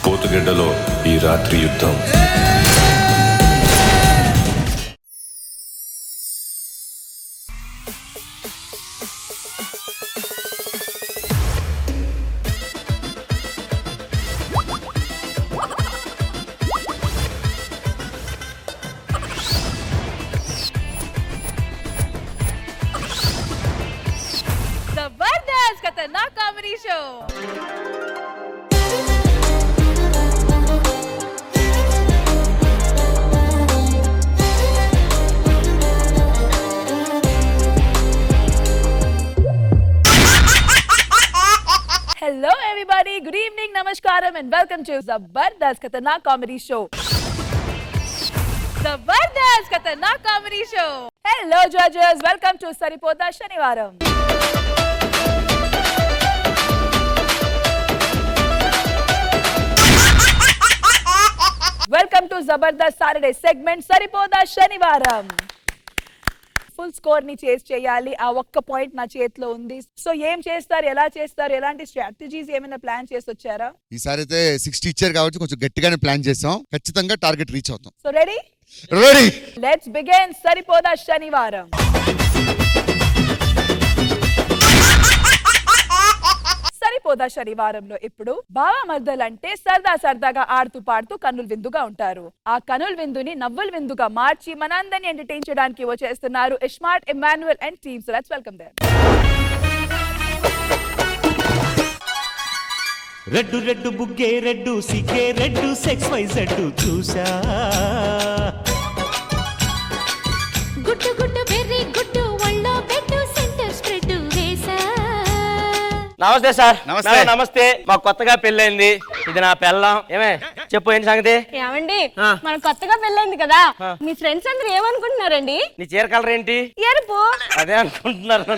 పోతుగడ్డలో ఈ రాత్రి యుద్ధం. जबरदस्त खतरनाक comedy show. Hello everybody, good evening, namaskaram and welcome to Zabardast Khatarnak Comedy Show. Zabardast Khatarnak Comedy Show. Hello judges, welcome to Saripota Shanivaram. Welcome to Zabardast Saturday segment Saripota Shanivaram. Full score ని చేస్ చేయాలి, ఆ ఒక్క point నా చేతిలో ఉంది. So ఏం చేస్తారు, ఎలా చేస్తారు, ఎలాంటి స్ట్రాటజీస్ ఏమైనా ప్లాన్ చేసి వచ్చారా? ఈసారి అయితే 60 ఇచ్చారు కాబట్టి కొంచెం గట్టిగానే ప్లాన్ చేసాం. ఖచ్చితంగా టార్గెట్ రీచ్ అవుతాం. So ready? Ready. Let's begin Saripodhaa Sanivaaram. Saripodhaa శనివారంలో ఇప్పుడు బావా మర్దలంటే సరదా సరదాగా ఆడుతూ పాడుతూ కన్నుల విందుగా ఉంటారు. ఆ కన్నుల విందుని నవ్వుల విందుగా మార్చి మనందరినీ ఎంటర్టైన్ చేయడానికి వచ్చేస్తున్నారు iSmart, Immanuel and team. So let's welcome them. Red red బుగ్గే రెడ్డు సిగ్గే రెడ్డు సెక్స్ వై జెడ్డు చూసా గుట్టు గుట్టు వెర్రి గుట్టు ఒళ్ళో పెట్టు సెంటర్ స్ప్రెడ్ వేసా. నమస్తే సార్. నమస్తే. నమస్తే. మాకు కొత్తగా పెళ్ళైంది, ఇది నా పెళ్ళం. ఏమే చెప్పు, ఏంటి సంగతి? ఏమండి, మన కొత్తగా పెళ్ళైంది కదా, మీ ఫ్రెండ్స్ అందరూ ఏమనుకుంటున్నారండి? నీ చీర కలర్ ఏంటి? ఎరుపు. అదే అనుకుంటున్నారు.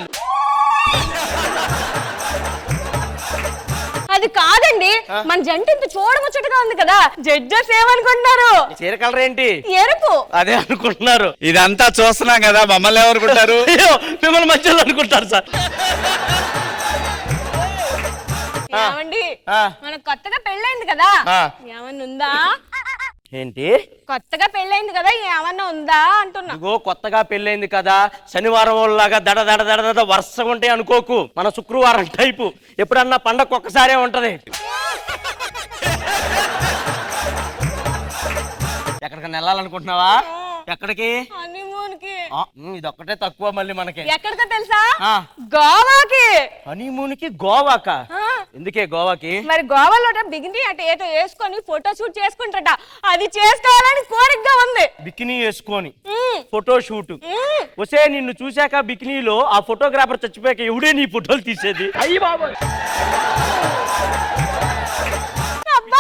అది కాదండి, మన జంట ఇంత చూడముచ్చటగా ఉంది కదా, జడ్జెస్ ఏమనుకుంటున్నారు? నీ చీర కలర్ ఏంటి? ఎరుపు. అదే అనుకుంటున్నారు. ఇదంతా చూస్తున్నాం కదా, మమ్మల్ని ఎవరుకుంటారు? అయ్యో, మిమ్మల్ని మధ్యలో అనుకుంటారు సార్. ఏమండి, మన కొత్తగా పెళ్ళైంది కదా, ఏమన్నా ఉందా? ఏంటి? కొత్తగా పెళ్ళైంది కదా, ఏమన్నా ఉందా అంటున్నా. ఇగో కొత్తగా పెళ్ళైంది కదా, శనివారం లాగా దడ దడ దడ దడ వరుసగా ఉంటాయి అనుకోకు. మన శుక్రవారం టైపు, ఎప్పుడన్నా పండగ ఒక్కసారే ఉంటది. ఎక్కడికన్నా వెళ్ళాలనుకుంటున్నావా? ఎక్కడికి? హనీమూన్కి. ఇదొక్కటే తక్కువ మళ్ళీ మనకి. ఎక్కడికో తెలుసా? ఆ. గోవాకి. హనీమూన్ కి గోవాక? ఎందుకే గోవాకి? మరి గోవాలో బిగిని అటు ఏదో వేసుకొని ఫోటో షూట్ చేసుకుంటారట, అది చేసుకోవాలని కోరికగా ఉంది. బికినీ వేసుకొని ఫోటో షూట్. వసే, నిన్ను చూశాక బికినీలో ఆ ఫోటోగ్రాఫర్ చచ్చిపోయాక ఎవడే నీ ఫోటోలు తీసేది? అయ్యి బాబా,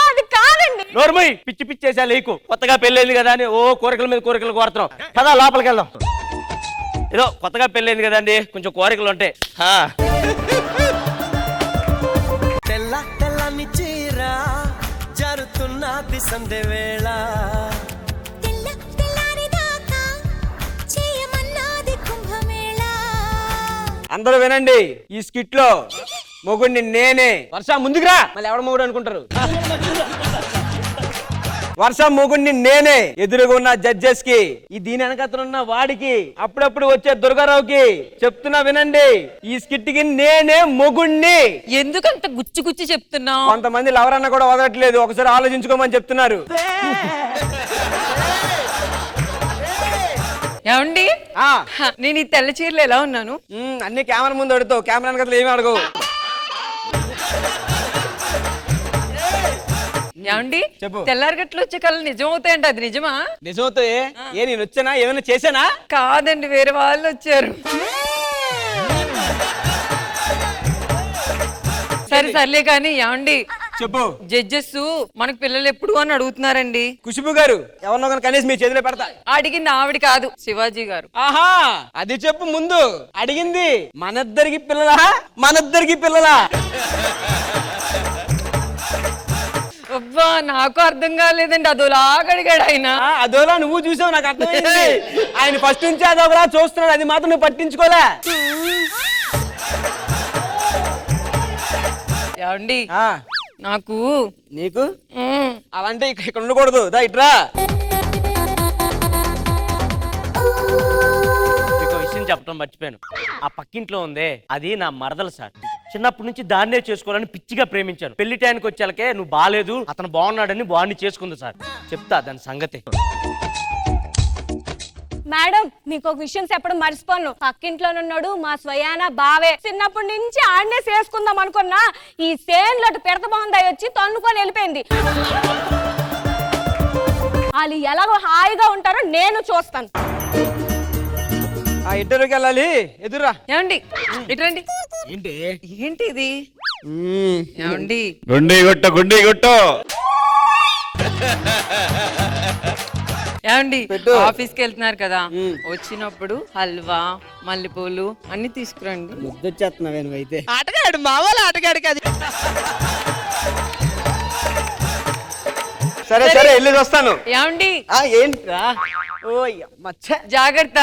అది కాదండి. నోర్మయ్, పిచ్చి పిచ్చేసా లేకు. కొత్తగా పెళ్ళైంది కదా అని ఓ కోరికల మీద కోరికలు కోరుతున్నాం. పదా లోపలికి వెళ్దాం. ఏదో కొత్తగా పెళ్ళైంది కదండి, కొంచెం కోరికలు ఉంటాయి. తెల్ల తెల్లని చీర జరుతున్నది సందే వేళ, తెల్ల తెల్లారి దాకా చేయమన్నది కుంభమేళ. అందరూ వినండి, ఈ స్కిట్ లో మొగుడిని నేనే. వర్ష ముందుకురా, మళ్ళీ ఎవడ మొగుడు అనుకుంటారు. వర్ష మొగుడిని నేనే. ఎదురుగా ఉన్న జడ్జెస్ కి, ఈ దీని వెనకతున్న వాడికి, అప్పుడప్పుడు వచ్చే దుర్గారావుకి చెప్తున్నా వినండి, ఈ స్కిట్ కి నేనే మొగుడిని. ఎందుకంత గుచ్చి గుచ్చి చెప్తున్నావు? కొంతమంది లవరన్న కూడా వదలట్లేదు, ఒకసారి ఆలోచించుకోమని చెప్తున్నారు. ఏమండి, నేను ఈ తెల్ల చీరలు ఎలా ఉన్నాను? అన్ని కెమెరా ముందు అడుగుతావు, కెమెరా వెనకతలు ఏమి అడగవు. ఏమండి, చెప్పు. తెల్లారగట్లు వచ్చే కళ్ళు నిజం అవుతాయంట, అది నిజమా? నిజమవుతాయి. ఏ నేను వచ్చానా, ఏమైనా చేశానా? కాదండి, వేరే వాళ్ళు వచ్చారు. సరే సర్లే కానీ, ఏమండి చెప్పు. జడ్జెస్ మనకు పిల్లలు ఎప్పుడు అని అడుగుతున్నారండి. ఖుష్బు గారు, ఎవరినో కానీ కనీసం మీ చేతిలో పెడతా. అడిగింది ఆవిడ కాదు, శివాజీ గారు. ఆహా, అది చెప్పు ముందు. అడిగింది మనిద్దరికి పిల్లలా, మనిద్దరికి పిల్లలా? అబ్బా, నాకు అర్థం కాలేదండి, అదోలాగా అడిగాడు ఆయన. అదోలా నువ్వు చూసావు, నాకు అర్థమైంది. ఆయన ఫస్ట్ నుంచి అదొకలా చూస్తున్నాడు, అది మాత్రం నువ్వు పట్టించుకోలే. ఏమండి, నాకు నీకు అలాంటే ఇక్కడ ఉండకూడదు. దా ఇట్రా. మీకు విషయం చెప్పడం మర్చిపోయాను. ఆ పక్కింట్లో ఉందే అది నా మరదలు సార్. చిన్నప్పటి నుంచి దాన్నే చేసుకోవాలని పిచ్చిగా ప్రేమించాను. పెళ్లి టైంకి వచ్చాకే నువ్వు బాగాలేదు అతను బాగున్నాడని వాడిని చేసుకుంది సార్. చెప్తా దాని సంగతి. మేడం మీకు ఒక విషయం చెప్పడం మర్చిపోను. పక్కింట్లోనున్నాడు మా స్వయాన బావే. చిన్నప్పటి నుంచి ఆడనే చేసుకుందాం అనుకున్నా ఈ సేన్లో పెడత బాగుందాయి వచ్చి తన్నుకొని వెళ్ళిపోయింది. వాళ్ళు ఎలాగో హాయిగా ఉంటారో నేను చూస్తాను. ఆ ఇద్దరికి వెళ్ళాలి. ఎదురా. ఏమండి ఇట్రండి. ఏంటి ఏంటి ఇది? ఏమండి గుండి గుట్టు ఏమండి పెట్టు. ఆఫీస్కి వెళ్తున్నారు కదా, వచ్చినప్పుడు హల్వా మల్లెపూలు అన్ని తీసుకురండి. ముద్దొచ్చేస్తున్నావే నువ్వైతే. ఆటగాడు మా వాళ్ళ ఆటగాడు కాదు. సరే సరే వెళ్ళి వస్తాను. ఏమండి ఏంట్రా? జాగ్రత్త.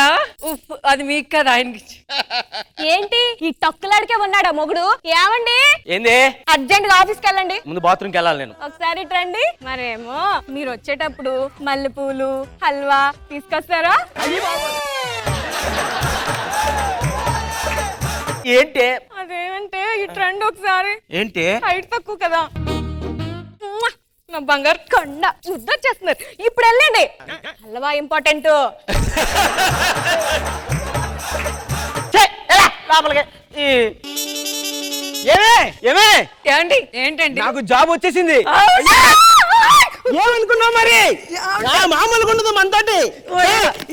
ఉఫ్ అది మీకు కదా ఆయనకి. ఏంటి ఈ టక్కులాడికే ఉన్నాడా మొగుడు? ఏమండి ఏంది? అర్జెంట్ గా ఆఫీస్కి వెళ్ళండి. ముందు బాత్రూమ్కి వెళ్ళాలి నేను. ఒకసారి రండి. మరేమో మీరు వచ్చేటప్పుడు మల్లెపూలు హల్వా తీసుకొస్తారా? ఏంటి? అదేమంటే ఇటు రండి ఒకసారి. ఏంటి? హైట్ తక్కువ కదా. ఉమ్మా! నా బంగారు కొండ ముద్దొచ్చేస్తున్నారు. ఇప్పుడు వెళ్ళండి. హల్వా ఇంపార్టెంట్. ఏమండి ఏంటండి? నాకు జాబ్ వచ్చేసింది. ఏమనుకున్నావు మరి? మామూలుగా ఉండదు మనతోటి.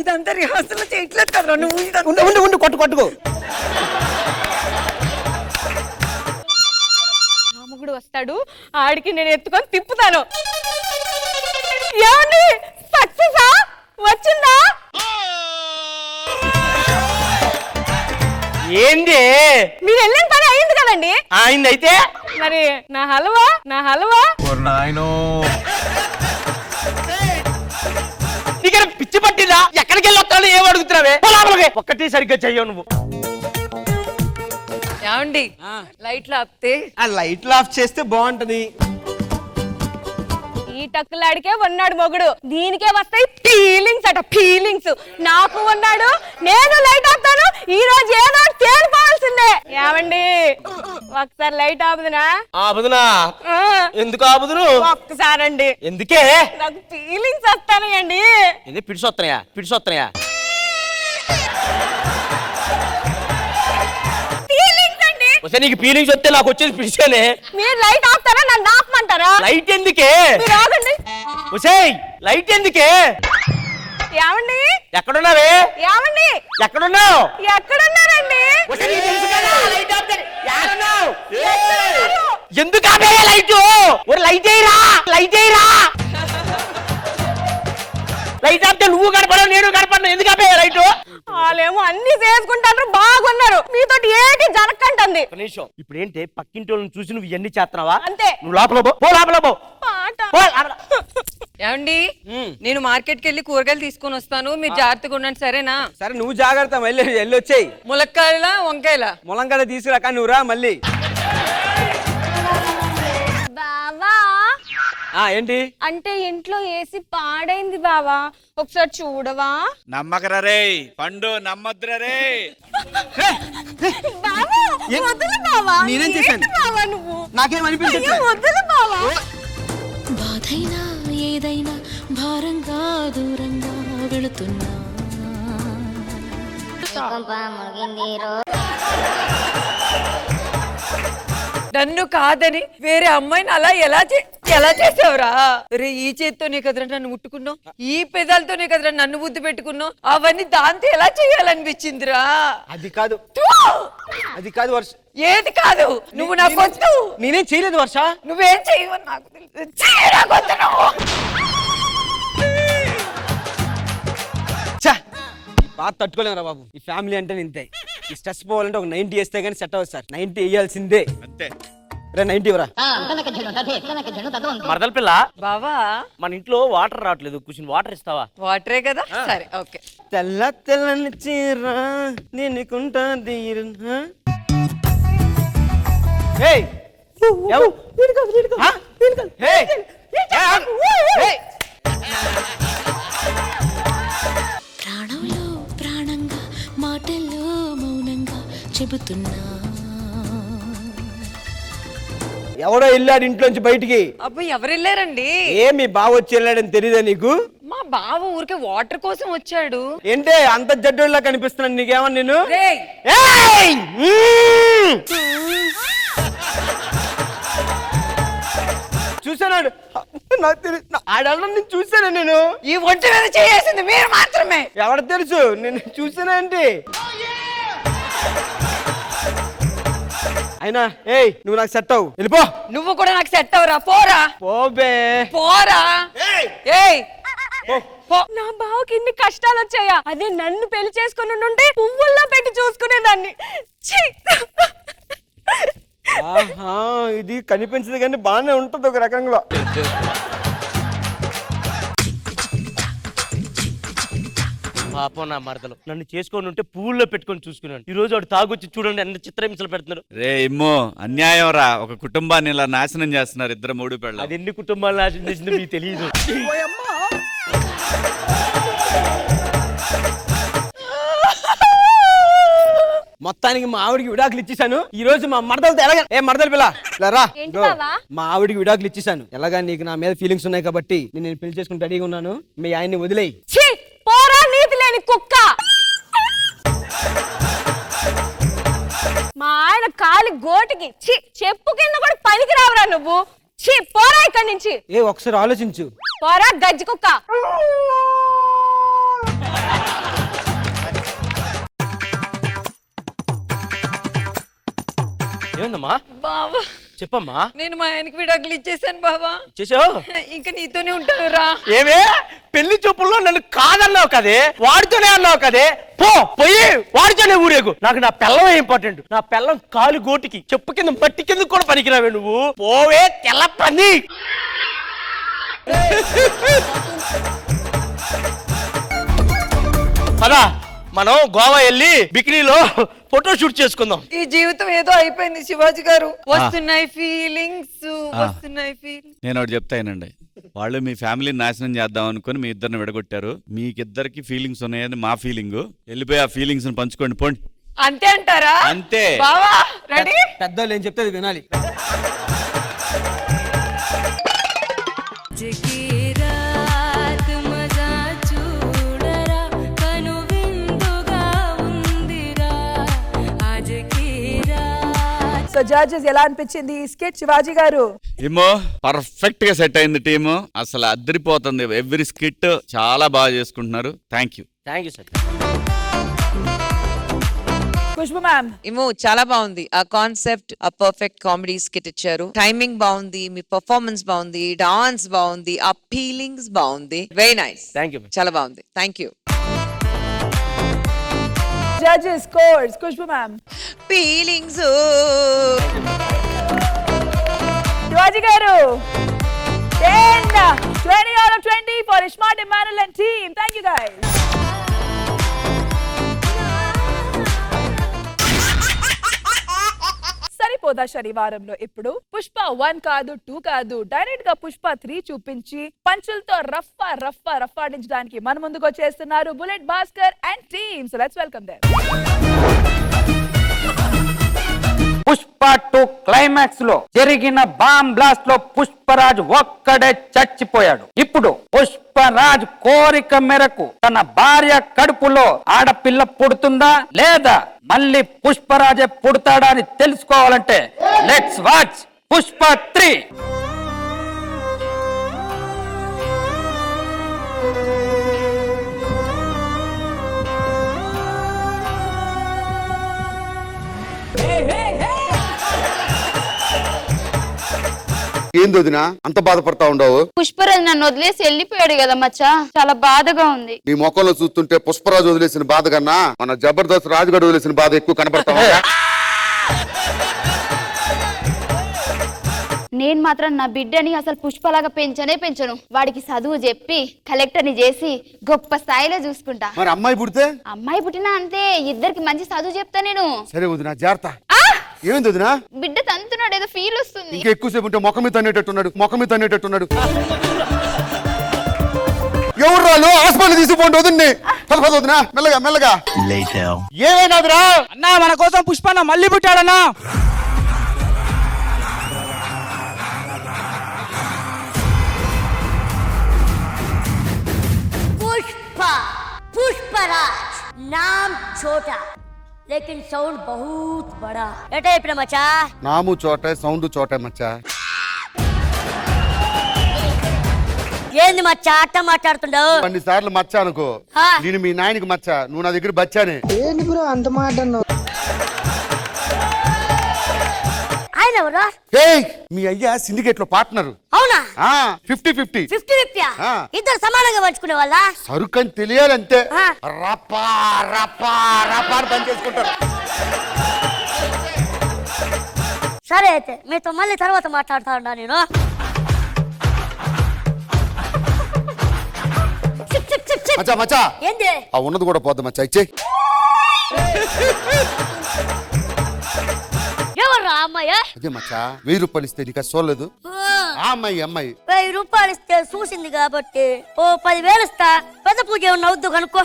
ఇదంతా రిహార్సల్ చేయట్లేదు కదా నువ్వు. ఉండు కొట్టుకో. రాముగుడు వస్తాడు, ఆడికి నేను ఎత్తుకొని తిప్పుతాను. ఏమండి సక్సెసా? వచ్చిందా? ఏంది? మీరు వెళ్ళిన పని అయింది కదండి. అయింది అయితే మరి నా హల్వా నీకు పిచ్చి పట్టిందా? ఎక్కడికి వెళ్ళి వస్తాను ఏం అడుగుతున్నావే? ఒక్కటి సరిగ్గా చెయ్యవు నువ్వు. ఏమండి లైట్లు ఆపితే ఆ లైట్లు ఆఫ్ చేస్తే బాగుంటది. ఈ టక్కులాడికే ఉన్నాడు మొగుడు, దీనికే వస్తాయి ఫీలింగ్స్ అట ఫీలింగ్స్. నాకు ఉన్నాడు, నేను లైట్ ఆపుతాను. ఈ రోజు ఏదో తేలిపోవాల్సిందే. ఏమండి ఒకసారి లైట్ ఆపుదునా? ఆపుదునా? ఎందుకు ఆపుదును? ఒక్కసారండి. ఎందుకే? నాకు ఫీలింగ్స్ వస్తానండి. ఎందుకు పిడిసొస్తున్నాయా? ఫీలింగ్స్ అండి. వస్తే నీకు ఫీలింగ్స్ వస్తే నాకు వచ్చేది పిడిచేనే. మీరు లైట్ ఆపుతారా నన్ను ఆపమంటారా? లైట్ ఎందుకే? మీరు ఆగండి. ఒసేయ్ లైట్ ఎందుకే? ఏమండి ఎక్కడున్నావే? ఏమండి ఎక్కడున్నావు? ఎక్కడున్నారండి? ఎందుకు ఆపే లైట్? లైట్ అయ్యిరా. లైట్ ఆపితే నువ్వు కనపడవు నేను కనపడను. ఎందుకు ఆపే లైట్? వాళ్ళేమో అన్ని చేసుకుంటారు, బాగున్నారు. మీతో ఏంటి జరగకంటుంది. నిమిషం. ఇప్పుడు ఏంటి పక్కింటి వాళ్ళని చూసి నువ్వు ఇవన్నీ చేస్తున్నావా? అంతే. నువ్వు లోపల పో. పాట. ఏమండి నేను మార్కెట్కి వెళ్ళి కూరగాయలు తీసుకొని వస్తాను, మీరు జాగ్రత్తగా ఉండండి సరేనా? సరే నువ్వు జాగ్రత్త. మళ్ళీ వచ్చేయి. ములక్కాయల వంకాయల? ములంకాయ తీసుకురాక నువ్వు రా మళ్ళీ. బావా ఏంటి? అంటే ఇంట్లో ఏసీ పాడైంది బావా, ఒకసారి చూడవా? నమ్మకరే పండు నమ్మద్దురే. బావా వదులు బావా. నేనేం చేశాను? ఏంటి బావా నువ్వు? నాకేమనిపించట్లేదు. అయ్యో, వదులు బావా. బాధైనా ఏదైనా భారంగా దూరంగా వెళుతున్నా నన్ను కాదని వేరే అమ్మాయిని అలా ఎలా చేసావురా? రే ఈ చేత్తోనే కదరా నన్ను ముట్టుకున్నావు, ఈ పెదాలతోనే కదరా నన్ను ముద్దు పెట్టుకున్నావు. అవన్నీ దాంతో ఎలా చేయాలనిపించిందిరా? అది కాదు వర్ష. ఏది కాదు? నువ్వు నాకు వద్దు. నేనేం చేయలేదు వర్ష. నువ్వేం చేయవని నాకు తెలుసు. చేయరాకొద్దు నువ్వు. బాగా తట్టుకోలేమురా బాబు. ఈ ఫ్యామిలీ అంటే ఇంతే. ఈ స్ట్రెస్ పోవాలంటే ఒక 90 వేస్తే కానీ సెట్ అవ్వదు సార్. 90 వేయాల్సిందే. అంతే. 90 ఇవ్వరా. మరదల పిల్ల బావా మన ఇంట్లో వాటర్ రావట్లేదు, కొంచెం వాటర్ ఇస్తావా? వాటరే కదా, సరే ఓకే. తెల్లని చీర నేనుకుంటా చెబుతున్నా. ఎవడో వెళ్ళాడు ఇంట్లోంచి బయటికి. అబ్బా ఎవరు వెళ్ళారండి? ఏ మీ బావ వచ్చి వెళ్ళాడని తెలియదా నీకు? మా బావ ఊరికే వాటర్ కోసం వచ్చాడు. ఏంటే అంత జడ్డోళ్ళ కనిపిస్తున్నాను నీకేమన్నా నేను? రేయ్! ఏయ్! చూసానాడు నాకు తెలుసు ఆడల్లా నేను చూసాను. నేను ఈ ఒంటి మీద చేసింది మీరు మాత్రమే. ఎవడ తెలుసు నేను చూసానా ఏంటి? అయినా ఏయ్ నువ్వు నాకు సెట్ అవు, వెళ్ళిపో. నువ్వు కూడా నాకు సెట్ అవరా, పోరా పోబే పోరా. ఏయ్ నా బావకి ఇన్ని కష్టాలు వచ్చాయా? అదే నన్ను పెళ్లి చేసుకుని ఉంటే పువ్వుల్లో పెట్టి చూసుకునేదాన్ని. ఛీ! ఆహా ఇది కనిపించదు కానీ బాగానే ఉంటుంది ఒక రకంగా. పాపం నా మరదలు నన్ను చేసుకొని ఉంటే పువ్వుల్లో పెట్టుకొని చూసుకున్నాను. ఈ రోజు వాడు తాగొచ్చి చూడండి ఎంత చిత్రహింసలు పెడుతున్నారు. రే ఇమ్మో అన్యాయం రా, ఒక కుటుంబాన్ని ఇలా నాశనం చేస్తున్నారు ఇద్దరు మూడు పెళ్ళ. అది ఎన్ని కుటుంబాలు నాశనం చేసిందో మీకు తెలియదు. మొత్తానికి మా ఆవిడికి విడాకులు ఇచ్చేసాను. ఈ రోజు మా మరదలతో ఎలాగా ఏ మరదల పిల్ల రా, మా ఆవిడికి విడాకులు ఇచ్చేసాను. ఎలాగా నీకు నా మీద ఫీలింగ్స్ ఉన్నాయి కాబట్టి నేను పెళ్లి చేసుకుని రెడీగా ఉన్నాను. మీ ఆయన్ని వదిలేయి. పోరా నీతి లేని కుక్క. మా ఆయన కాలి గోటికి చెప్పు కింద కూడా పనికి రావరా నువ్వు. పోరా ఇక్కడి నుంచి. ఏ ఒకసారి ఆలోచించు. పోరా గజ్జి కుక్క. ఏముందమ్మా? బావా చెప్పమ్మా. నేను మా ఆయనకి విడాకులు ఇచ్చేసాను బావా. చేసావు? ఇంకా నీతోనే ఉంటాను రా. ఏమే పెళ్లి చూపుల్లో నన్ను కాదన్నావు కదే, వాడితోనే అన్నావు కదే. పోయి వాడితోనే ఊరేగు. నాకు నా పిల్లమే ఇంపార్టెంట్. నా పిల్లం కాలు గోటికి చెప్పు కింద మట్టి కింద కూడా పనికిరావే నువ్వు. పోవే తెల్ల పని. పదా మనం గోవా వెళ్ళి బికినీలో ఫోటో షూట్ చేసుకుందాం. ఈ జీవితం ఏదో అయిపోయింది శివాజీ గారు. వస్తున్నాయి ఫీలింగ్స్, వస్తున్నాయి ఫీలింగ్స్. నేను ఒకటి చెప్తానండి, వాళ్ళు మీ ఫ్యామిలీని నాశనం చేద్దాం అనుకుని మీ ఇద్దరిని విడగొట్టారు. మీకిద్దరికి ఫీలింగ్స్ ఉన్నాయని మా ఫీలింగ్. వెళ్ళిపోయి ఆ ఫీలింగ్స్ పంచుకోండి పోండి. అంతే అంటారా? అంతే. బావా రెడీ? పెద్దోళ్ళు ఏం చెప్తే అది వినాలి. సో జడ్జెస్ ఎలా అనిపించింది ఈ స్కిట్ శివాజీ గారు? ఏమో పర్ఫెక్ట్ గా సెట్ అయింది టీము. అసలు అద్దరిపోతుంది. ఎవ్రీ స్కిట్ చాలా బాగా చేసుకుంటున్నారు. Thank you sir. Khushbu ma'am ఏమో చాలా బాగుంది. ఆ కాన్సెప్ట్, ఆ పర్ఫెక్ట్ కామెడీ స్కిట్ ఇచ్చారు. టైమింగ్ బాగుంది, మీ పర్ఫార్మెన్స్ బాగుంది, డాన్స్ బాగుంది, ఆ ఫీలింగ్స్ బాగుంది. Very nice. Thank you. చాలా బాగుంది. Thank you. Judges scores Khushbu ma'am. Feelings Shivaji గారు 10-20 out of 20 for Ishmael, Emmanuel and team. Thank you guys. సరిపోదా శనివారంలో ఇప్పుడు పుష్ప 1 కాదు 2 కాదు డైరెక్ట్ గా పుష్ప 3 చూపించి పంచులతో రఫ్ఫాడించడానికి మన ముందుకు వచ్చేస్తున్నారు bullet Bhaskar and team. So let's welcome them. Pushpa 2 climax లో జరిగిన బాంబ్ బ్లాస్ట్ లో పుష్పరాజ్ ఒక్కడే చచ్చిపోయాడు. ఇప్పుడు పుష్పరాజ్ కోరిక మేరకు తన భార్య కడుపులో ఆడపిల్ల పుడుతుందా లేదా మళ్ళీ పుష్పరాజే పుడతాడా అని తెలుసుకోవాలంటే లెట్స్ వాచ్ పుష్ప 3. ఏంది వదినా అంత బాధపడతా ఉండవు? పుష్పరాజు నన్ను వదిలేసి వెళ్ళిపోయాడు కదా మచ్చా, చాలా బాధగా ఉంది. నీ మొక్కలో చూస్తుంటే పుష్పరాజు వదిలేసిన బాధ కన్నా మన జబర్దస్త్ రాజుగారు వదిలేసిన బాధ ఎక్కువ కనపడతా ఉందా? నేను మాత్రం నా బిడ్డని అసలు పుష్పలాగా పెంచను. వాడికి చదువు చెప్పి కలెక్టర్ని చేసి గొప్ప స్థాయిలో చూసుకుంటా. మరి అమ్మాయి పుడితే? అమ్మాయి పుట్టినా అంతే, ఇద్దరికి మంచి చదువు చెప్తా నేను. సరే వదినా జాగ్రత్త. ఏమైంది వదినా? బిడ్డ తంతున్నాడు, ఏదో ఫీల్ వస్తుంది. ఇంకా ఎక్కువసేపు ఉంటే మొక్క మీద తన్నేటట్టున్నాడు. ఎవరు రాళ్ళు హాస్పిటల్ తీసుకుపోండి వదిన్ని. వదినా మెల్లగా మెల్లగా. ఏమైనాదిరా అన్నా? మన కోసం పుష్పన్న మళ్ళీ పుట్టాడన్నా. पुष्पराज नाम छोटा लेकिन साउंड बहुत बड़ा एटा ఇప్పుడు మచ్చా నాము చోటే సౌండ్ చోటే మచ్చా. ఏంది మచ్చా అట్ట మాట్లాడుతుండవు? 2 సార్లు మచ్చా అనుకో. నేను మీ నాయనకి మచ్చా, నువ్వు నా దగ్గర బచ్చానే. ఏంది బ్రో అంత మాట అన్నావు? ఆయన ఎవరా? ఏయ్ మీ అయ్యా సిండికేట్ లో పార్ట్నర్. అవునా? 50-50. 50-50 ఇద్దరు సమానంగా పంచుకునే వాళ్ళ? సరుకని తెలియాలంటే రపా రపా రపా అని పని చేసుకుంటారు. సరే అయితే మీతో మళ్ళీ తర్వాత మాట్లాడుతా ఉన్నా నేను. మచ్చా మచ్చా ఏంది? ఆ ఉన్నది కూడా పోద్ది మచ్చా, ఇచ్చే. ఎవర్రా అమ్మాయి? అదే మచ్చా 1000 రూపాయలు ఇస్తే నీకు చూడలేదు. ఆ అమ్మాయి 1000 రూపాయలు ఇస్తే చూసింది కాబట్టి ఓ 10,000 ఇస్తా. పెద్ద పూజ ఏమన్నా అవుద్దు కనుక్కో.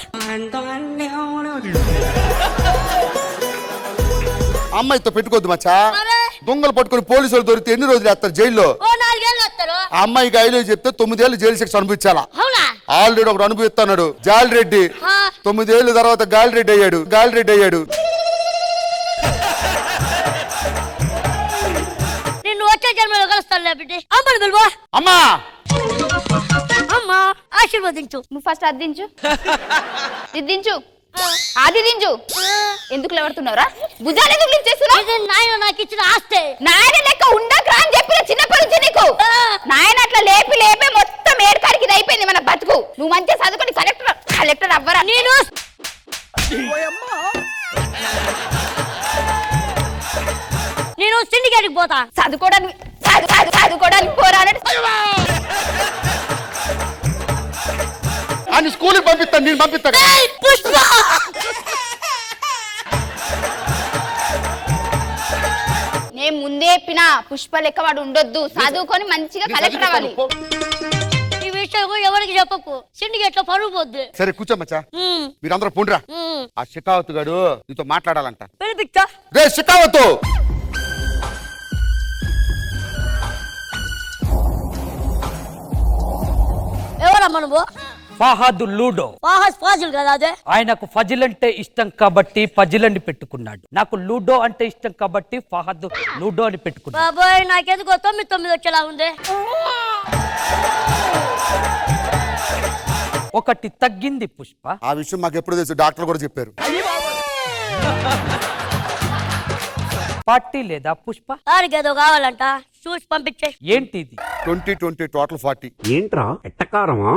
అమ్మాయితో పెట్టుకోవద్దు మచ్చా. దొంగలు పట్టుకుని పోలీసులు దొరికితే ఎన్ని రోజులు వేస్తారు జైల్లో? ఓ 4 ఏళ్ళు వస్తారు. ఆ అమ్మాయికి 5 ఏళ్ళు చెప్తే 9 ఏళ్ళు జైలు శిక్ష అనుభవించాలా. అవునా? ఆల్రెడీ ఒకడు అనుభవిస్తున్నాడు, జాలిరెడ్డి. 9 ఏళ్ళ తర్వాత గాలిరెడ్డి అయ్యాడు. నిన్ను వచ్చే జన్మలో కలుస్తాను బిడ్డ. అమ్మని పిలువో. అమ్మా అమ్మా ఆశీర్వదించు. నువ్వు ఫస్ట్ అది దించు. ఇది దించు. అది దించు. ఎందుకు లేవడుతున్నావురా? భుజాలు ఎందుకు లిఫ్ట్ చేస్తున్నావు? ఇది నాయన నాకు ఇచ్చిన ఆస్తి. నాయన లెక్క ఉండకరా అని చెప్పిన చిన్నప్పటి నుంచి నీకు. నాయన అట్లా లేపి మొత్తం ఏడుకాడికి అయిపోయింది మన బతుకు. నువ్వు మంచిగా చదువుకొని కలెక్టర్ అవ్వరా? నేను సిండికేట్కి పోతా. చదువుకోవడానికి పోరా అని స్కూల్కి పంపిస్తాను, నేను పంపిస్తాను. నేను ముందే చెప్పిన పుష్ప లెక్క వాడు ఉండొద్దు, చదువుకొని మంచిగా కలెక్టర్ అవ్వాలి. ఈ విషయం ఎవరికి చెప్పకు, సిండికేట్ లో పరువు పోద్ది. సరే కూర్చోమచ్చా, మీరందరూ పోండ్రా. ఆ షికావత్ గాడు నీతో మాట్లాడాలంట. రే షికావత్, ఎవరమ్మా నువ్వు? ఫహద్ లూడో. ఫాజిల్ కదా అదే. ఆయనకు ఫజిల్ అంటే ఇష్టం కాబట్టి ఫజిల్ అని పెట్టుకున్నాడు. నాకు లూడో అంటే ఇష్టం కాబట్టి ఫహద్ లూడో అని పెట్టుకున్నాడు. బాబాయ్ నాకెందుకో 9 వచ్చేలా ఉంది. ఒకటి తగ్గింది పుష్ప. ఆ విషయం మాకు ఎప్పుడు తెలుసు, డాక్టర్ కూడా చెప్పారు. పార్టీ లేదా పుష్ప? ఆరికేదో కావాలంట, చూసి పంపించే. ఏంటిది? 2020 టోటల్ 40. ఏంట్రా ఎట్టకారమా?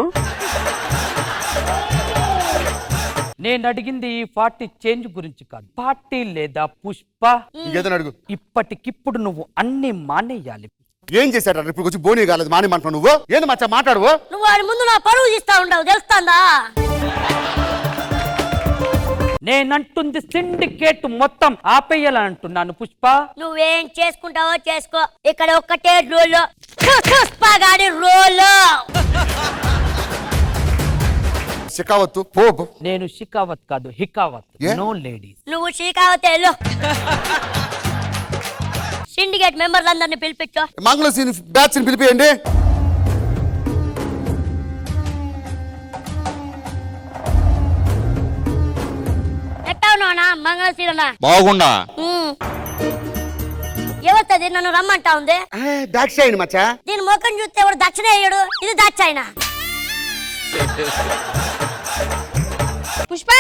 నేను అడిగింది ఈ 40 చేంజ్ గురించి కాదు. పార్టీ లేదా పుష్ప? ఇంకేదైనా అడుగు. ఇప్పటికిప్పుడు నువ్వు అన్ని మానేయాలి. ఏం చేశాడు? ఇప్పుడు వచ్చి బోనీ కాలేదు మానేమంటున్నావు నువ్వు. ఏంది మచ్చా మాట్లాడువు? నువ్వు వాడి ముందు నా పరువు తీస్తా ఉండవు, తెలుస్తాందా? నేనంటుంది సిండికేట్ మొత్తం ఆపేయాలని అంటున్నాను పుష్ప. నువ్వేం చేసుకుంటావో చేసుకో, ఇక్కడ ఒక్కటే రోల్, పుష్ప గాడి రోల్. షికావత్ పో. నేను షికావత్ కాదు, హికావత్. No ladies. నువ్వు షికావత్ వెళ్ళు. సిండికేట్ మెంబర్లందరినీ పిలిపించు. మంగళ సీన్ బ్యాచ్ ని పిలిపియండి. ఎట్టా ఉన్నావునా మంగళసీరనా? బాగుండా. ఎవరిది నన్ను రమ్మంటా ఉంది? దాక్షాయని మచ్చా. దీని ముఖం చూస్తే ఎవడు దక్షిణ అయ్యాడు, ఇది దాక్షాయన. పుష్ప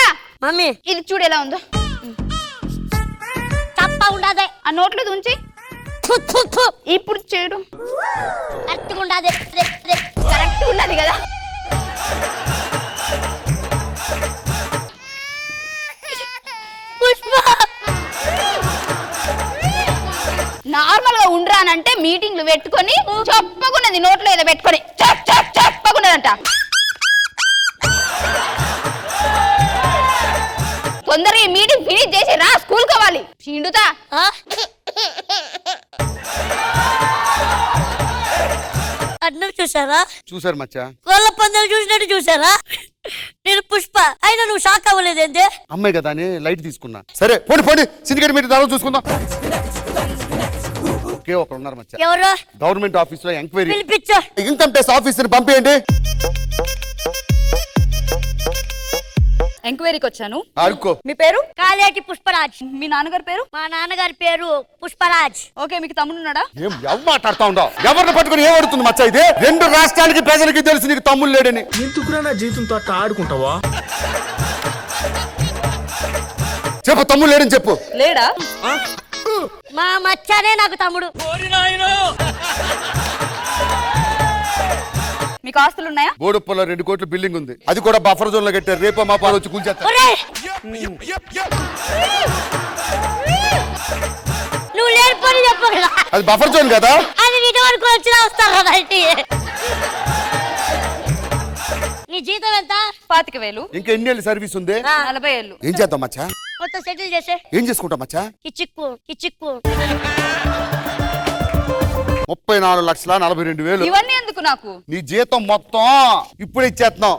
మమ్మీ ఇది చూడు ఎలా ఉందో. తప్ప ఉండదే. ఆ నోట్లో ఉంచి ఇప్పుడు చూడు. కరెక్ట్గా ఉండదే. కరెక్ట్ ఉన్నది కదా. పుష్ప నార్మల్ గా ఉండరానంటే మీటింగ్లు పెట్టుకొని చెప్పకున్నది నోట్లో ఏదో పెట్టుకొని చెప్పకున్నదంట. తొందరగా ఈ మీటింగ్ ఫినిష్ చేసి రా, స్కూల్ కావాలి. చిండుతా అన్నం చూసారా? చూసారా? చూసారు మచ్చా. కోళ్ళ పందాలు చూసినట్టు చూసారా? నేను పుష్ప అయినా నువ్వు షాక్ అవ్వలేదేంటే? అమ్మాయి కదా అని లైట్ తీసుకున్నా. సరే పోనీ పోనీ సిండికేట్ మీటింగ్ తర్వాత చూసుకుందాం. ఒకే ఒకరు ఉన్నారు మచ్చా. ఎవరు? గవర్నమెంట్ ఆఫీస్ లో ఎంక్వైరీ. పిలిపించు. ఇన్కమ్ ట్యాక్స్ ఆఫీసర్ పంపేయండి. ఎంక్వైరీకి వచ్చాను. అరుకో. మీ పేరు? కాలేటి పుష్పరాజ్. మీ నాన్నగారి పేరు? మా నాన్నగారి పేరు పుష్పరాజ్. ఓకే, మీకు తమ్ముడున్నాడా? ఏం ఎవ మాట్లాడుతా ఉండవు? ఎవరిని పట్టుకుని ఏం అడుగుతుంది మచ్చా ఇది? 2 రాష్ట్రాలకి ప్రజలకి తెలుసు నీకు తమ్ముడు లేడని. ఎందుకురా నా జీవితంతో అట్లా ఆడుకుంటావా? చెప్పు, తమ్ముడు లేడని చెప్పు. లేడా? మా మచ్చానే నాకు తమ్ముడు. మీకు ఆస్తులు ఉన్నాయా? బోడుప్పలో 2 కోట్ల బిల్డింగ్ ఉంది. అది కూడా బఫర్ జోన్ లో కట్టారు. రేపో మా పాలు వచ్చి కూల్చేస్తారు. నువ్వు లేనిపోని చెప్పు కదా. అది బఫర్ జోన్ కదా. అది నీటి వరకు వచ్చినా వస్తారు కదా. నీ జీతం ఎంత? 25,000. ఇంకా ఎన్ని ఏళ్ళు సర్వీస్ ఉంది? 40 ఏళ్ళు. ఏం చేద్దాం మచ్చా? మొత్తం సెటిల్ చేసే. ఏం చేసుకుంటాం మచ్చా? కిచిక్కు 34,42,000. ఇవన్నీ ఎందుకు నాకు? నీ జీతం మొత్తం ఇప్పుడు ఇచ్చేస్తున్నాం.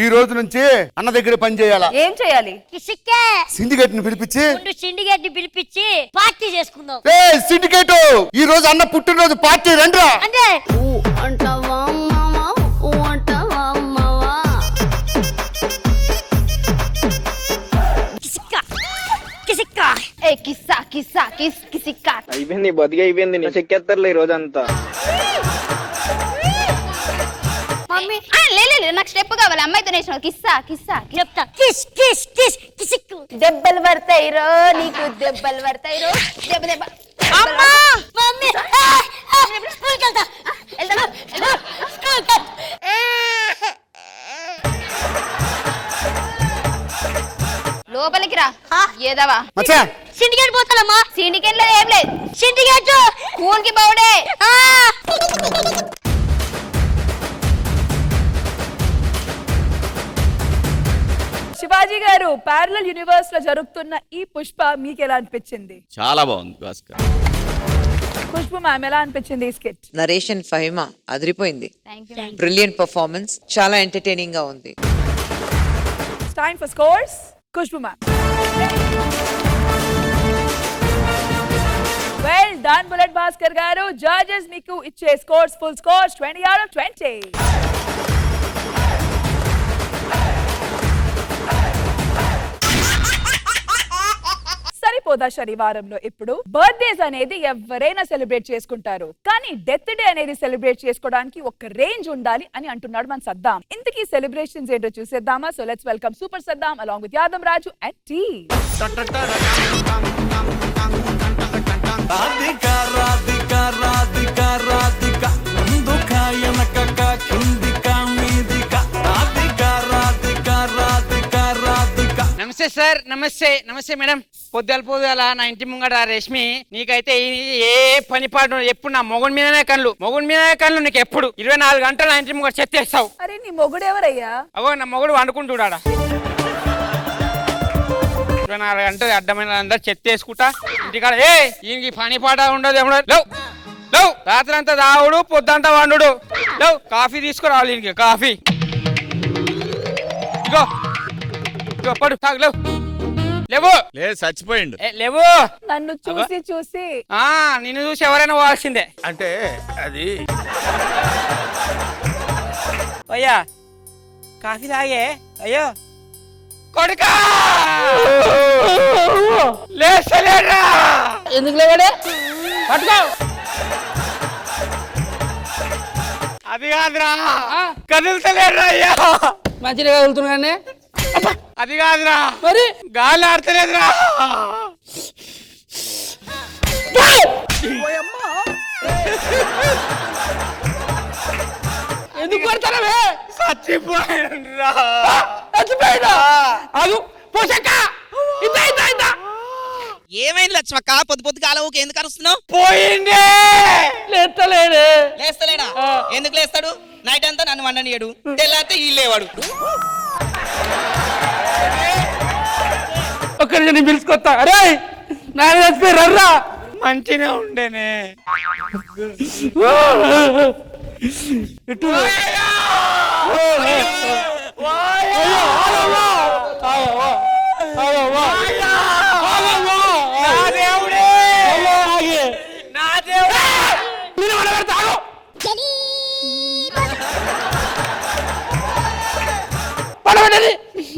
ఈ రోజు నుంచి అన్న దగ్గర పని చేయాలా? ఏం చేయాలి? కిసిక్కే. సిండికేట్ ని పిలిపించి సిండికేట్ ని పిలిపించి పార్టీ చేసుకుందాం. సిండికేట్ ఈ రోజు అన్న పుట్టినరోజు పార్టీ రండిరా. అంటే అయిపోయింది బతికి అయిపోయింది. నీ చెక్కేస్తారులే ఈ రోజంతా. మమ్మీ నాకు స్టెప్ కావాలి. అమ్మాయితో నేసిన కిస్సా కిస్సా చెప్తా. కిస్ కిస్ కిస్ కిసిక్కు. దెబ్బలు పడతాయి రో, నీకు దెబ్బలు పడతాయి రో. దెబ్బ దెబ్బ. అమ్మా మమ్మీ స్కూల్కి వెళ్తా. లోపలికి రా. ఏదవా సిండికేట్ పోతానమ్మా. సిండికేట్ లో ఏం లేదు. సిండికేట్ స్కూల్ కి పోవడే. శివాజీ గారు, ప్యారలల్ యూనివర్స్ లో జరుగుతున్న ఈ పుష్ప మీకు ఎలా అనిపించింది? చాలా బాగుంది భాస్కర్. ఖుష్బు మ్యామ్ ఎలా అనిపించింది ఈ స్కిట్? నరేషన్ ఫహిమా అదిరిపోయింది. Brilliant performance. చాలా ఎంటర్టైనింగ్ గా ఉంది. Time for scores. Khushbu ma'am. Well done bullet Bhaskar గారు. జడ్జెస్ మీకు ఇచ్చే scores full scores 20 out of 20. సరిపోదా శనివారంలో ఇప్పుడు బర్త్డేస్ అనేది ఎవరైనా సెలబ్రేట్ చేసుకుంటారు, కానీ డెత్ డే అనేది సెలబ్రేట్ చేసుకోవడానికి ఒక రేంజ్ ఉండాలి అని అంటున్నాడు మన సద్దాం. ఇంతకీ సెలబ్రేషన్స్ ఏంటో చూసేద్దామా? So let's welcome super Saddam along with Yadav Raju and team. నమస్తే సార్. నమస్తే నమస్తే మేడం. పొద్దుల నా ఇంటి ముంగట రేష్మి, నీకైతే ఏ పని పాటు ఎప్పుడు నా మొగుడి మీదనే కళ్ళు నీకు ఎప్పుడు 24 గంటలు నా ఇంటి ముంగట చెత్తేస్తావు. అరే నీ మొగుడు ఎవరయ్యా? అగో నా మొగుడు వండుకుంటుడా. 24 గంటలు అడ్డమైన అందరు చెత్తేసుకుంటా ఇంటికాడ. ఈయనకి పని పాట ఉండదు ఏమో. లేవు రాత్రి అంతా దావుడు, పొద్దంతా వండు. లేవు కాఫీ తీసుకురావాలి ఈయనకి. కాఫీ ఇగో పడు తాగు. లేవు లేదు చచ్చిపోయిండు. లేవు. నన్ను చూసి చూసి నిన్ను చూసి ఎవరైనా పోవాల్సిందే. అంటే అది అయ్యా కాఫీ తాగే. అయ్యో కొడుకా లేస్తలేడా? ఎందుకు లేవాడే? పట్టుకో. అది కాదురా, కదులుతలేడురా. అయ్యా మంచిగా కదులుతున్నాగానే. అది కాదురా, మరి గాలి ఆడతలేదురా. ఎందుకు కొడతానవే? చచ్చిపోయినా అది పోషక్క. ఏమైంది లక్ష్మక్క? పొద్దు కాలవుకి ఎందుకు అరుస్తున్నావు? పోయిండే. లేస్తలేడా? ఎందుకు లేస్తాడు? నైట్ అంతా నన్ను వండనియడు, తెల్లారితే ఈ లేవాడు. ఒక్కడి నేను పిలుచుకొస్తా. అరే నాన్న చచ్చిపోయి రర్రా. మంచిగా ఉండేనే.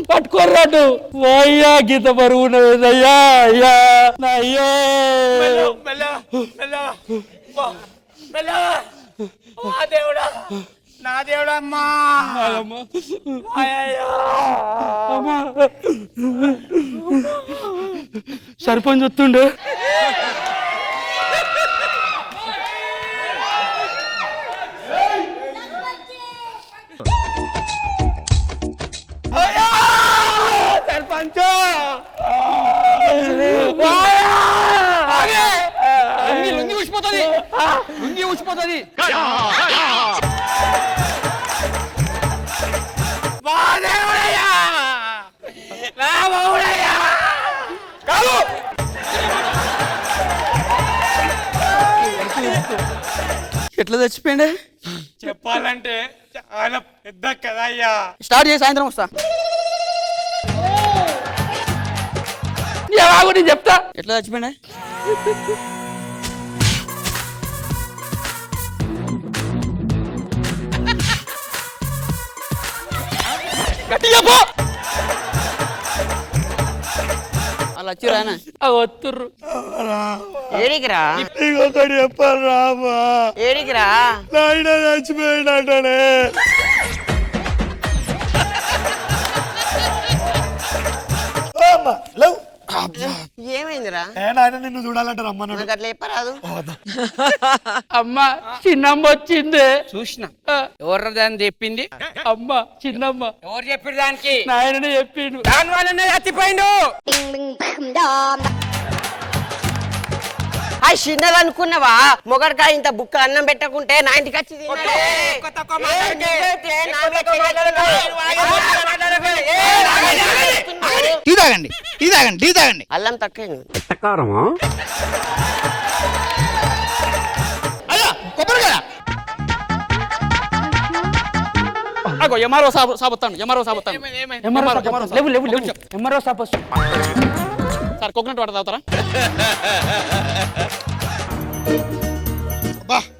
పట్టుకోర్రాడు అయ్యా గీత బరువు ఉన్నదయ్యా అయ్యా అయ్యో దేవుడా నా దేవుడా అమ్మా సర్పంచ్ వస్తుండే సర్పంచ్ లుంగి ఊసిపోతుంది లుంగి ఊసిపోతుంది ఎట్లా చచ్చిపోయిండే చెప్పాలంటే చాలా పెద్ద కదా అయ్యా. స్టార్ట్ చేసి సాయంత్రం వస్తా నేను చెప్తా ఎట్లా చచ్చిపోయినా గట్టిగా పో అలా వచ్చిరానా వస్తుర్రు ఏడికిరా ఇంకొకటి చెప్పాలి రామా ఏడికిరా నాయన చచ్చిపోయినట్టనే ఏమైందిరా నాయన నిన్ను చూడాలంటే రమ్మన్నాడు అట్లా చెప్పరాదు అమ్మ చిన్నమ్మ వచ్చింది చూసిన ఎవరు దాన్ని చెప్పింది అమ్మ చిన్నమ్మ ఎవరు చెప్పారు దానికి నాయననే చెప్పిండు దాని వల్లనే చచ్చిపోయిండు ఆ చిన్నది అనుకున్నావా మొగడికాయ ఇంత బుక్క అన్నం పెట్టకుంటే నా ఇంటికి వచ్చి టీ తాగండి టీ తాగండి టీ తాగండి అల్లం తక్కువ ఎట్టకారమా అయ్యా కొబ్బరి కదా అగో ఎంఆర్ఓ సాబొత్తాను ఎంఆర్ఓ సాబొత్తాను లేవు లేవు లేవు ఎంఆర్ఓ సాబ్ సార్ కోకోనట్ వాటర్ తాగుతారా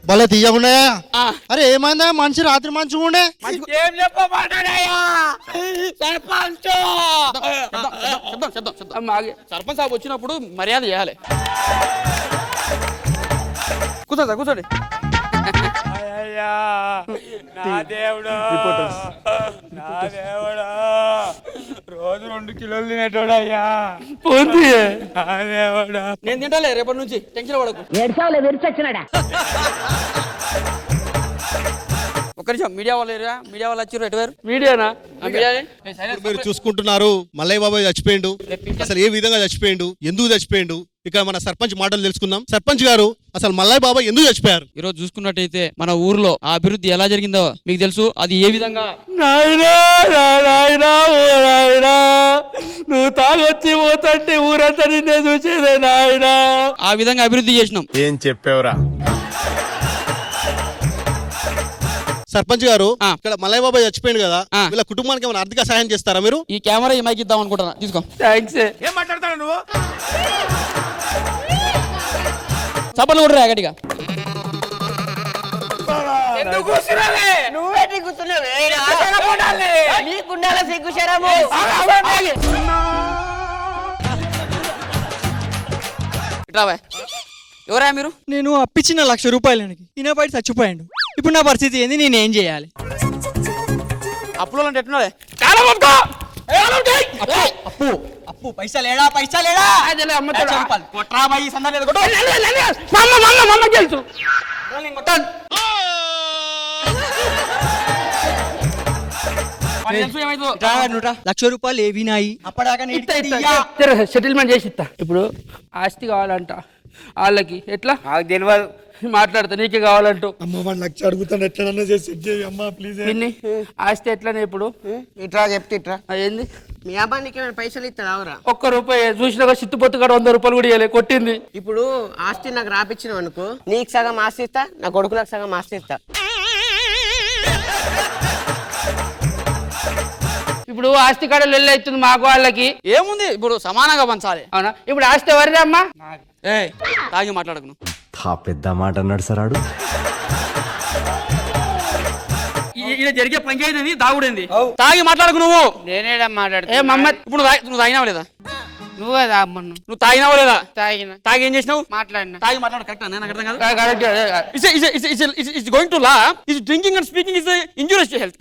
భలే తీయకున్నాయా అరే ఏమైందా మనిషి రాత్రి మంచిగా ఉండే ఏం చెప్పబడ్డాడయ్యా సర్పంచ్ సర్పంచ్ సాబ్ వచ్చినప్పుడు మర్యాద చేయాలి కూర్చోండి కూర్చోండి నా దేవుడు నా దేవుడు రోజు 2 కిలోలు తినేటోడయ్యా పోంది నా దేవుడు నేను తింటాలే రేపటి నుంచి టెన్షన్ పడకు ఒక్క నిమిషం మీడియా వాళ్ళు వచ్చారు ఎటువారు మీడియానా మీరు చూసుకుంటున్నారు మల్లయ్య బాబాయ్ చచ్చిపోయిండు అసలు ఏ విధంగా చచ్చిపోయిండు ఎందుకు చచ్చిపోయిండు ఇక్కడ మన సర్పంచ్ మాటలు తెలుసుకుందాం సర్పంచ్ గారు అసలు మల్లయ్య బాబాయ్ ఎందుకు చచ్చిపోయారు ఈ రోజు చూసుకున్నట్టయితే మన ఊర్లో ఆ అభివృద్ధి ఎలా జరిగిందో మీకు తెలుసు అది ఏ విధంగా నువ్వు తాగొచ్చి పోతంటే ఊరంతా నిన్నే చూసేదే నాయనా ఆ విధంగా అభివృద్ధి చేసినాం ఏం చెప్పేవరా సర్పంచ్ గారు ఇక్కడ మల్లయ్య బాబాయ్ చచ్చిపోయింది కదా వీళ్ళ కుటుంబానికి ఏమైనా ఆర్థిక సహాయం చేస్తారా మీరు ఈ కెమెరా ఈ మైక్ ఇద్దాం అనుకుంటున్నా తీసుకో థ్యాంక్స్ ఏం మాట్లాడతాడు నువ్వు చప్పట్లు కూడా గట్టిగా ఎందుకు కూర్చున్నావే నువ్వేటి కూర్చున్నావే నీకుండాల సిగ్గు శరము ఇట్రావా ఎవరా మీరు నేను అప్పించిన 1,00,000 రూపాయలకి ఈయన బయట చచ్చిపోయాడు ఇప్పుడు నా పరిస్థితి ఏంది నేనేం చేయాలి అప్పులో అంటే ఎట్టున్నాడే అప్పు అప్పు పైసలేడా తెలుసు ₹1,00,000 రూపాయలు ఏవి నాయి సెటిల్మెంట్ చేసి ఇస్తా ఇప్పుడు ఆస్తి కావాలంట వాళ్ళకి ఎట్లా తెలియదు మాట్లాడతా నీకే కావాలంటూ అమ్మ 1,00,000 అడుగుతాను ఎట్లా చేసి సెట్ చేయి అమ్మా ప్లీజ్ పిన్ని ఆస్తి ఎట్లనే ఇప్పుడు ఇట్రా చెప్తే ఇట్రా ఏంది మీ అబ్బాయికి పైసలు ఇస్తారా ₹1 చూసినాక సిత్తుపొత్తు కాడ ₹100 కూడా ఇవ్వలే కొట్టింది ఇప్పుడు ఆస్తి నాకు రాపిచ్చినావు అనుకో నీకు సగం ఆస్తి ఇస్తా నా కొడుకులకు సగం ఆస్తి ఇస్తా ఇప్పుడు ఆస్తి కాడ లొల్లి అవుతుంది మాకు వాళ్ళకి. ఏముంది ఇప్పుడు సమానంగా పంచాలి. అవునా? ఇప్పుడు ఆస్తి ఎవరిది అమ్మా? ఏ తాగి మాట్లాడకును. పెద్ద మాట అన్నాడు సార్ ఆడు. ఇది జరిగే పంచాయతీ దాగుడేంది? తాగి మాట్లాడకు నువ్వు. నేనేడా మాట్లాడుతా? ఏ మమ్మ ఇప్పుడు నువ్వు తాగినావు లేదా? నువ్వు కదా అమ్మను. నువ్వు తాగినావు లేదా? తాగిన. తాగి ఏం చేసినావు? మాట్లాడినా. తాగి మాట్లాడు కరెక్ట్ నాకు అర్థం కాదు. Correct. It's going to law. Is drinking and speaking is injurious to health.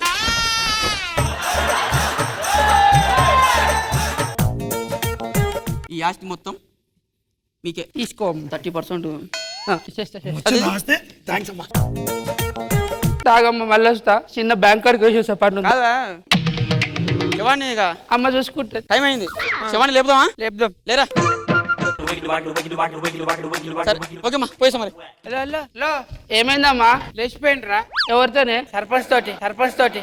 ఈ ఆస్తి మొత్తం మీకే. తీసుకో 30%. తాగమ్మ మళ్ళీ వస్తా. చిన్న బ్యాంక్ కాడికి వేసేస్తా పన్ను. కాదా శివాణి ఇక అమ్మ చూసుకుంటే. టైం అయింది. శివాణి లేపుదామా? లేపుదాం. లేరా సరే ఓకేమ్మా పోయేసా మరి. ఏమైందమ్మా? లేచిపోయిండ్రా? ఎవరితోనే? సర్పంచ్ తోటి. సర్పంచ్ తోటి.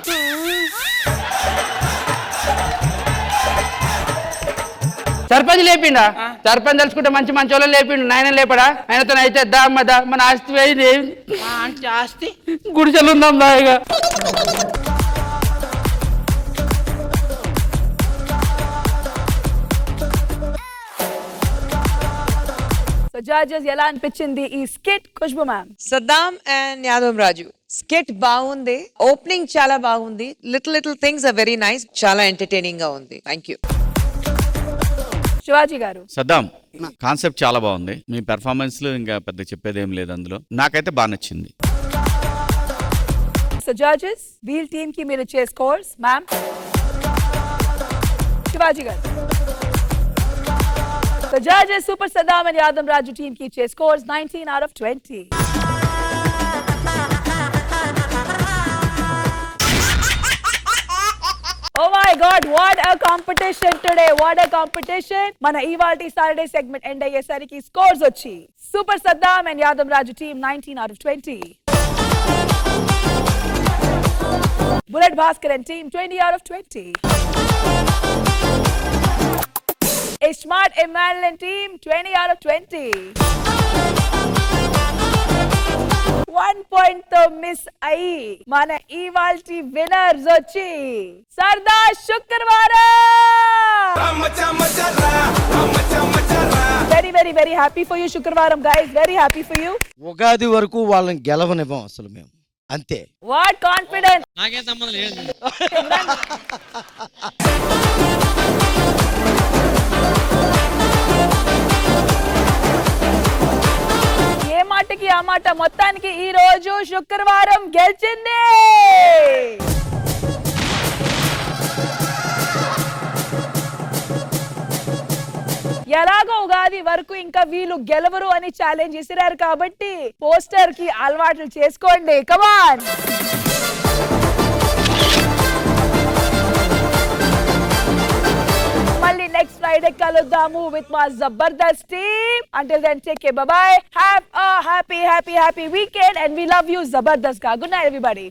సర్పంచ్ లేపిండా? సర్పంచ్ తలుచుకుంటే మంచి మంచి వాళ్ళు లేపిండు. నాయన లేపడా? ఆయనతో అయితే దా అమ్మ దా. మన ఆస్తి పోయింది. అంటే ఆస్తి గుడిసెలు ఉందాం దా. ఇక జడ్జెస్ ఎలా అనిపించింది ఈ skit Khushbu ma'am? Saddam and Yadav Raju skit బాగుంది. ఓపెనింగ్ చాలా బాగుంది. Little things are very nice. చాలా ఎంటర్టైనింగ్ గా ఉంది. Thank you. శివాజీ గారు. సద్దాం కాన్సెప్ట్ చాలా బాగుంది. మీ పెర్ఫార్మెన్స్ లో ఇంకా పెద్ద చెప్పేది ఏం లేదు అందులో. నాకైతే బాగా నచ్చింది. సో జడ్జెస్ వీల్ టీమ్ కి మీరు ఇచ్చే scores ma'am. Shivaji garu. So judges super Saddam and Yadav Raju team కి ఇచ్చే scores 19 out of 20. Oh my God, what a competition today. What a competition. మన ఇవాల్టి సాటర్డే సెగ్మెంట్ ఎండ్ అయ్యేసరికి స్కోర్స్ వచ్చి super Saddam and Yadav Raju team 19 out of 20. Bullet Bhaskar and team 20 out of 20. A smart Emmanuel and team 20 out of 20. 1 point తో miss అయ్యి మన ఇవాల్టి winners వచ్చి సర్దా శుక్రవారం. very happy for you శుక్రవారం guys, very happy for you. Ugadi వరకు వాళ్ళని గెలవనివ్వం అసలు మేము. అంతే. What confidence. నాకేం సంబంధం లేదు. ఏ మాటకి ఆ మాట. మొత్తానికి ఈ రోజు శుక్రవారం గెలిచింది. ఎలాగో ఉగాది వరకు ఇంకా వీళ్ళు గెలవరు అని ఛాలెంజ్ చేసిరారు కాబట్టి పోస్టర్ కి అలవాట్లు చేసుకోండి. కమాన్. మళ్ళీ నెక్స్ట్ ఫ్రైడే కలుద్దాము విత్ మా Jabardasth team. Until then take care, bye bye. Have a happy weekend and we love you Jabardasth గా. Good night everybody.